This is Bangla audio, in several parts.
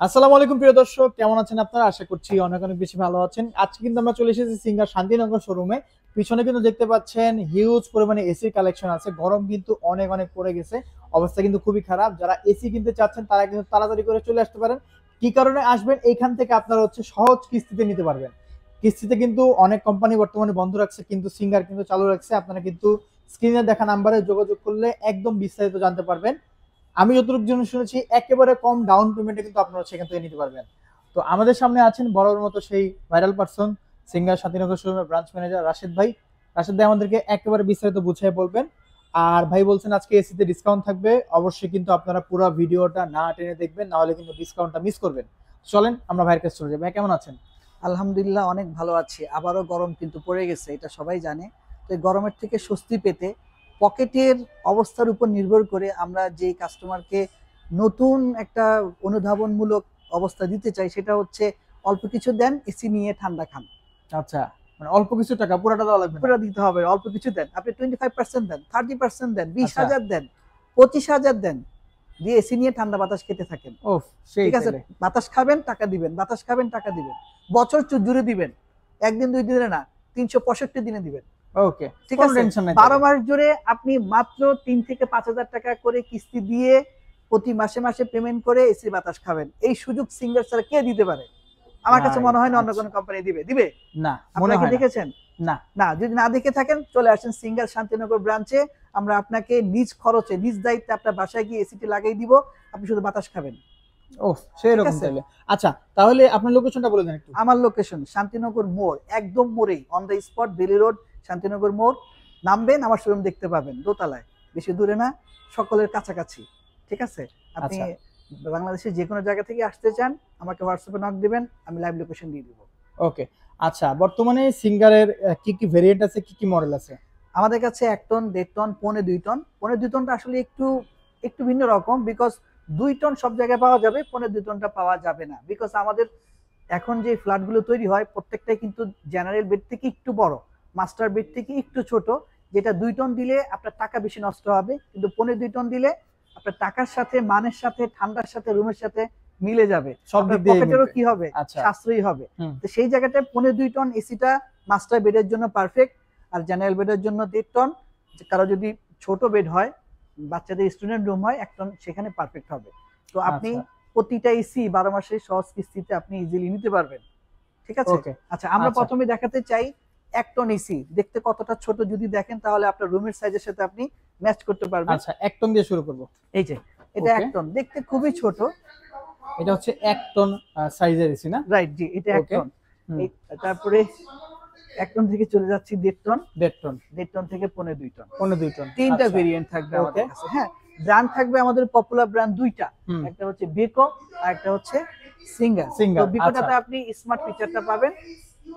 আসসালামু আলাইকুম প্রিয় দর্শক, কেমন আছেন আপনারা? আশা করছি অনেক অনেক বেশি ভালো আছেন। আজকে কিন্তু আমরা চলে এসেছি সিঙ্গার শান্তিনগর শোরুমে। পিছনে কিন্তু দেখতে পাচ্ছেন হিউজ পরিমাণে এসির কালেকশন আছে। গরম কিন্তু অনেক অনেক পড়ে গেছে, অবস্থা কিন্তু খুবই খারাপ। যারা এসি কিনতে চাচ্ছেন তারা কিন্তু তাড়াতাড়ি করে চলে আসতে পারেন। কি কারণে আসবেন? এইখান থেকে আপনারা সহজ কিস্তিতে নিতে পারবেন। কিস্তিতে কিন্তু অনেক কোম্পানি বর্তমানে বন্ধ রাখছে, কিন্তু সিঙ্গার কিন্তু চালু রাখছে। আপনারা কিন্তু স্ক্রিনে দেখা নাম্বারে যোগাযোগ করলে একদম বিস্তারিত জানতে পারবেন। আমি যতটুকু জন্য শুনেছি একেবারে কম ডাউন পেমেন্টে কিন্তু আপনারা সেখান থেকে নিতে পারবেন। তো আমাদের সামনে আছেন বড়র মতো সেই ভাইরাল পারসন, সিঙ্গার শান্তিনগর শোরুমের ব্রাঞ্চ ম্যানেজার রাশেদ ভাই। রাশেদ ভাই আমাদেরকে একেবারে বিস্তারিত বুঝিয়ে বলবেন। আর ভাই বলছেন আজকে এসিতে ডিসকাউন্ট থাকবে, অবশ্যই কিন্তু আপনারা পুরো ভিডিওটা না টেনে দেখবেন, না হলে কিন্তু ডিসকাউন্টটা মিস করবেন। চলেন আমরা ভাইয়ের কাছে চলে যাই। ভাই কেমন আছেন? আলহামদুলিল্লাহ অনেক ভালো আছি। আবারও গরম কিন্তু পড়ে গেছে, এটা সবাই জানে। তো এই গরমের থেকে স্বস্তি পেতে পকেটের অবস্থার উপর নির্ভর করে আমরা যে কাস্টমারকে নতুন একটা অনুধাবনমূলক অবস্থা দিতে চাই, সেটা হচ্ছে অল্প কিছু দেন, এসি নিয়ে ঠান্ডা খান। আচ্ছা, মানে অল্প কিছু টাকা, পুরাটা দেওয়া লাগবে না? পুরো দিতে হবে, অল্প কিছু দেন। আপনি 25% দেন, 30% দেন, বিশ আচ্ছা। হাজার দেন, 25,000 দেন, দিয়ে এসি নিয়ে ঠান্ডা বাতাস খেতে থাকেন। ও, সেই ঠিক আছে, তাইলে। বাতাস খাবেন টাকা দিবেন, বাতাস খাবেন টাকা দিবেন, বছর জুড়ে দিবেন, একদিন দুই দিনে না, 365 দিনে দিবেন। ওকে, ঠিক কোনো আছে, টেনশন নাই 12 তাহলে। মাস জুড়ে আপনি মাত্র 3 থেকে 5 হাজার টাকা করে কিস্তি দিয়ে প্রতি মাসে মাসে পেমেন্ট করে এসি বাতাস খাবেন। এই সুযোগ সিঙ্গার ছাড়া কে দিতে পারে? আমার কাছে মনে হয় না অন্য আচ্ছা। কোনো কোম্পানি দিবে। দিবে? না, মনে আপনারা কি হয় না। দেখেছেন? না। না, যদি না দেখে থাকেন চলে আসেন সিঙ্গার শান্তিনগর ব্রাঞ্চে। আমরা আপনাকে নিজ খরচে নিজ দায়িত্বে আপনার বাসায় গিয়ে এসিটি লাগিয়ে দিব, আপনি শুধু বাতাস খাবেন। ওহ, সেই ঠিক রকম আছে, তাইলে। আচ্ছা, তাহলে আপনার লোকেশনটা বলে দেন একটু। আমার লোকেশন শান্তিনগর মোড়, একদম মোড়েই, অন দ্য স্পট, বেলি রোড, শান্তিনগর মোড়। নামবেন, আমার শোরুম দেখতে পাবেন দোতলায়, বেশি দূরে না, সকলের কাছাকাছি। ঠিক আছে, আপনি আচ্ছা। বাংলাদেশের যে কোনো জায়গা থেকে আসতে চান, আমাকে হোয়াটসঅ্যাপে নক দিবেন, আমি লাইভ লোকেশন দিয়ে দিব। ওকে। আচ্ছা, বর্তমানে সিঙ্গারের কি কি ভেরিয়েন্ট আছে, কি কি মডেল আছে? আমাদের কাছে 1 টন, 1.5 টন, 1.25 টন। 1.25 টনটা আসলে একটু একটু ভিন্ন রকম, বিকজ 2 টন সব জায়গায় পাওয়া যাবে, 1.25 টনটা পাওয়া যাবে না। বিকজ আমাদের এখন যে ফ্ল্যাটগুলো তৈরি হয় প্রত্যেকটাই কিন্তু জেনারেল বেড থেকে একটু বড়, মাস্টার বেড থেকে একটু ছোট। যেটা 2 টন দিলে আপনার টাকা বেশি নষ্ট হবে, কিন্তু 1.25 টন দিলে আপনার টাকার সাথে, মানের সাথে, ঠান্ডার সাথে, রুমের সাথে মিলে যাবে, সব আপনার দিক দিয়ে পকেটেরও মিলবে। কি হবে, আচ্ছা। সাশ্রয়ী হবে। হুম। তো সেই জায়গাটায় 1.25 টন এসিটা মাস্টার বেডের জন্য পারফেক্ট। আর জেনারেল বেডের জন্য 1.5 টন, কারো যদি ছোট বেড হয়, বাচ্চাদের স্টুডেন্ট রুম হয়, 1 টন সেখানে পারফেক্ট হবে। তো আপনি আচ্ছা। প্রতিটা এসি 12 মাসের সহজ কিস্তিতে আপনি ইজিলি নিতে পারবেন। ঠিক আছে। ওকে। আচ্ছা, আমরা আচ্ছা। প্রথমে দেখাতে চাই 1 টন এসি দেখতে কতটা ছোট। যদি দেখেন তাহলে আপনার রুমের সাইজের সাথে আপনি ম্যাচ করতে পারবেন। আচ্ছা, 1 টন দিয়ে শুরু করব। এই যে, এটা ওকে। 1 টন দেখতে খুবই ছোট। এটা হচ্ছে 1 টন সাইজের এসি না? রাইট, জি, এটা 1 ওকে। টন। হুম। এই, তারপরে 1 টন থেকে চলে যাচ্ছি 1.5 টন। 1.5 টন। 1.5 টন থেকে 2.5 টন। 2.5 টন। তিনটা আচ্ছা। ভেরিয়েন্ট থাকবে ওকে। আমাদের কাছে। হ্যাঁ, ব্র্যান্ড থাকবে আমাদের পপুলার ব্র্যান্ড দুইটা। হুম। একটা হচ্ছে বেকো, আর একটা হচ্ছে সিঙ্গার। তো সিঙ্গার। আচ্ছা। বেকোটাতে আপনি স্মার্ট ফিচারটা পাবেন।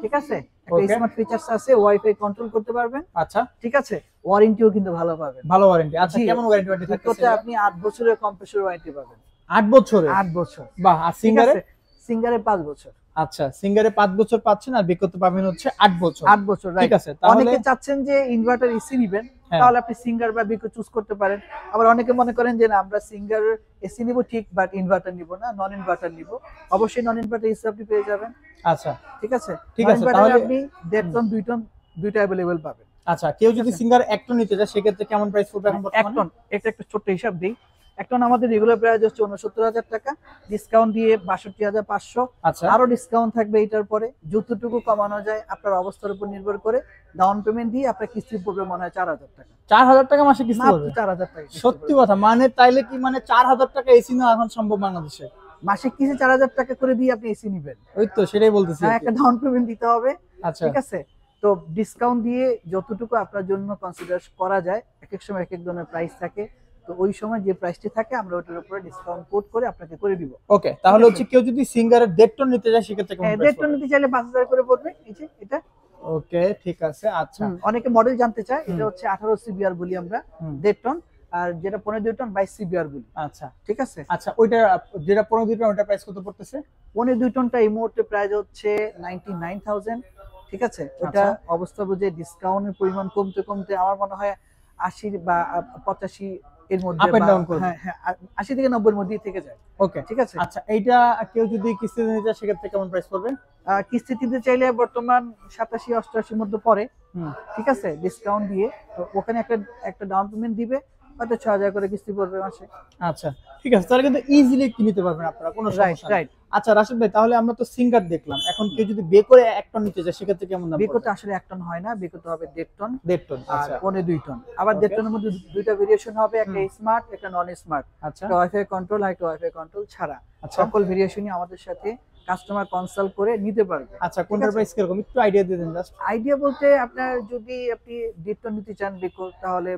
ঠিক আছে, একটা ওকে। স্মার্ট ফিচারস আছে, ওয়াইফাই কন্ট্রোল করতে পারবেন। আচ্ছা। ঠিক আছে, ওয়ারেন্টিও কিন্তু ভালো পাবেন। ভালো ওয়ারেন্টি। আচ্ছা, জি, কেমন ওয়ারেন্টি থাকতেছে বেকোতে এটা? আপনি 8 বছরের কম্প্রেসর ওয়ারেন্টি পাবেন। 8 বছরে? 8 বছর। বাহ। আর ঠিক সিঙ্গারে? আছে, সিঙ্গারে 5 বছর। আচ্ছা, সিঙ্গারে 5 বছর পাচ্ছেন, আর বিকোতে পাবেন হচ্ছে 8 বছর। 8 বছর, ঠিক রাইট। আছে, তাহলে অনেকে চাচ্ছেন যে ইনভার্টার এসি নিবেন, হ্যাঁ। তাহলে আপনি সিঙ্গার বা বিকো চুজ করতে পারেন। আবার অনেকে মনে করেন যে না, আমরা সিঙ্গার এসি নিব ঠিক, বাট ইনভার্টার নিব না, নন ইনভার্টার নিব। অবশ্যই নন ইনভার্টার এসি আপনি পেয়ে যাবেন। আচ্ছা। ঠিক আছে, ঠিক নন আছে, ইনভার্টার তাহলে আপনি 1.5 টন, 2 টন দুইটা अवेलेबल পাবেন। আচ্ছা, কেউ যদি আছে। সিঙ্গার 1 টন নিতে চায় সেক্ষেত্রে কেমন প্রাইস পড়বে এখন 1 বর্তমানে? টন, এটা একটা ছোট্ট হিসাব দিই। 1 টন আমাদের রেগুলার প্রাইস হচ্ছে 69,000 টাকা, ডিসকাউন্ট দিয়ে 62,500। আচ্ছা। আরো ডিসকাউন্ট থাকবে এটার পরে, যতটুকু কমানো যায় আপনার অবস্থার উপর নির্ভর করে। ডাউন পেমেন্ট দিয়ে আপনার কিস্তি পড়বে মনে হয় 4,000 টাকা। 4000 টাকা মাসে কিস্তি মাত্র পড়বে? 4,000 টাকা কিস্তি সত্যি পড়বে। কথা? মানে তাইলে কি মানে 4000 টাকা এসি না এখন সম্ভব বাংলাদেশে? মাসে কিস্তি 4,000 টাকা করে দিয়ে আপনি এসি নিবেন। ওই তো সেটাই বলতেছি হ্যাঁ, আর কি। একটা ডাউন পেমেন্ট দিতে হবে। আচ্ছা। ঠিক আছে, তো ডিসকাউন্ট দিয়ে যতটুকু আপনার জন্য কনসিডার করা যায়, এক এক সময় এক এক ধরনের প্রাইস থাকে। তো ওই সময় যে প্রাইসটি থাকে আমরা ওটার উপরে ডিসকাউন্ট কোড করে আপনাকে করে দিব। ওকে, তাহলে হচ্ছে কেউ যদি সিঙ্গারের 1.5 টন নিতে চায় সেক্ষেত্রে কেমন প্রাইস 1.5 টন পড়বে? নিতে চাইলে 5,000 করে পড়বে। এই যে এটা। ওকে, ঠিক আছে। আচ্ছা। অনেকে মডেল জানতে চায়, হুম। এটা হচ্ছে 18 সিবিআর বলি আমরা, হুম। 1.5 টন। আর যেটা 15.2 টন 22 সিবিআর বলি। আচ্ছা। ঠিক আছে, আচ্ছা, ওইটা যেটা 15 টন ওটা প্রাইস কত পড়তেছে? 15.2 টনটা এই মুহূর্তে প্রাইস হচ্ছে 99,000। ঠিক আছে, ওটা আচ্ছা। অবস্থা বুঝে ডিসকাউন্টের পরিমাণ কমতে কমতে আমার মনে হয় 80 বা 85 এর মধ্যে Up and down করবে। হ্যাঁ হ্যাঁ 80 থেকে 90 এর মধ্যেই থেকে যায়। ওকে, ঠিক আছে। আচ্ছা এইটা কেউ যদি কিস্তিতে নিতে চায় সেক্ষেত্রে কেমন প্রাইস পড়বে? কিস্তি দিতে চাইলে বর্তমান 87-88 এর মধ্যে পড়ে। হুম, ঠিক আছে, ডিসকাউন্ট দিয়ে। তো ওখানে একটা ডাউন পেমেন্ট দিবে, হয়তো 6000 করে কিস্তি পড়বে মাসে। আচ্ছা ঠিক আছে, তাহলে কিন্তু ইজিলি কিনতে পারবেন আপনারা, কোনো রাইট সমস্যা নেই। রাইট। আচ্ছা রাশিদ ভাই, তাহলে আমরা তো সিঙ্গার দেখলাম, এখন কেউ যদি বে করে 1 টন নিতে চায় সেক্ষেত্রে কেমন দাম বিকোতে পড়বে? আসলে 1 টন হয় না, বিকোতে হবে 1.5 টন 1.5 টন। আর আচ্ছা পৌনে 2 টন। আবার Okay. 1.5 টনের মধ্যে দুইটা ভেরিয়েশন হবে, একটা হুম। স্মার্ট একটা নন স্মার্ট। আচ্ছা একটা ওয়াইফাই কন্ট্রোল আর একটা ওয়াইফাই কন্ট্রোল ছাড়া। আচ্ছা সকল ভেরিয়েশনই আমাদের সাথে কাস্টমার কনসাল্ট করে নিতে পারবে। আচ্ছা, কোনটার আছে। প্রাইস কিরকম একটু আইডিয়া দিয়ে দেন জাস্ট। আইডিয়া বলতে আপনার যদি আপনি 1.5 টন নিতে চান বিকো, তাহলে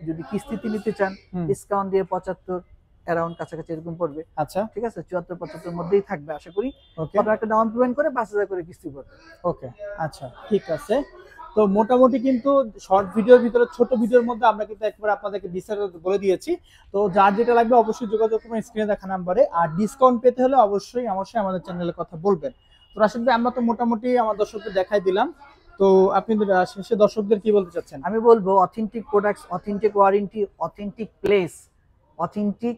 যদি কিস্তিতে নিতে চান হুম, ডিসকাউন্ট দিয়ে 75 অ্যারাউন্ড কাছাকাছি এরকম পড়বে। আচ্ছা ঠিক আছে, 74-75 মধ্যেই থাকবে আশা করি। ওকে আপনার একটা ডাউন পেমেন্ট করে 5000 করে কিস্তি পড়বে। ওকে আচ্ছা ঠিক আছে। তো মোটামুটি কিন্তু শর্ট ভিডিওর ভিতরে, ছোট ভিডিওর মধ্যে আমরা কিন্তু একবার আপনাদেরকে বিস্তারিত বলে দিয়েছি। তো যার যেটা লাগবে অবশ্যই যোগাযোগ করবেন স্ক্রিনে দেখা নাম্বারে। আর ডিসকাউন্ট পেতে হলে অবশ্যই আমাদের চ্যানেলে কথা বলবেন। তো রাশিদ ভাই, আমরা তো মোটামুটি আমার দর্শকদের দেখাই দিলাম, তো আপনি শেষে দর্শকদের কি বলতে চাচ্ছেন? আমি বলবো authentic products, authentic warranty, authentic place, authentic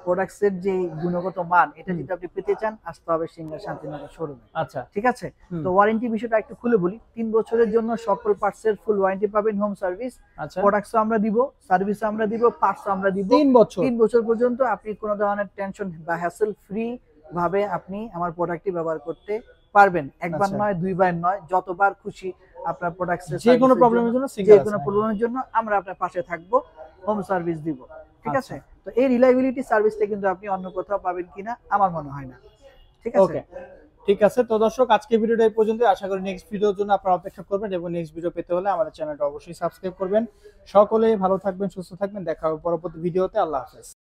products এর যে গুণগত মান, এটা যদি আপনি পেতে চান আসতে হবে সিঙ্গার শান্তিনগর শোরুমে। আচ্ছা ঠিক আছে। হুম, তো ওয়ারেন্টি বিষয়টা একটু খুলে বলি। 3 বছরের জন্য সকল পার্টসের ফুল ওয়ারেন্টি পাবেন, হোম সার্ভিস। আচ্ছা প্রোডাক্টস আমরা দিব, সার্ভিস আমরা দিব, পার্টস আমরা দিব। 3 বছর। 3 বছর পর্যন্ত আপনি কোনো ধরনের টেনশন বা হ্যাসেল ফ্রি ভাবে আপনি আমার প্রোডাক্টটি ব্যবহার করতে পারবেন। একবার আচ্ছা। নয়, দুইবার নয়, যতবার খুশি আপনার প্রোডাক্টসের যে কোনো প্রবলেমের জন্য যে সিঙ্গার কোনো আছে। প্রবলেমের জন্য আমরা আপনার পাশে থাকবো, হোম সার্ভিস দিব। ঠিক আচ্ছা। আছে। তো এই রিলায়েবিলিটি সার্ভিসটা কিন্তু আপনি অন্য কোথাও পাবেন কিনা আমার মনে হয় না। ঠিক আছে। ওকে ঠিক আছে। তো দর্শক, আজকে ভিডিওটা এই পর্যন্ত। আশা করি নেক্সট ভিডিওর জন্য আপনারা অপেক্ষা করবেন, এবং নেক্সট ভিডিও পেতে হলে আমাদের চ্যানেলটা অবশ্যই সাবস্ক্রাইব করবেন। সকলেই ভালো থাকবেন, সুস্থ থাকবেন, দেখা হবে পরবর্তী ভিডিওতে। আল্লাহ হাফেজ।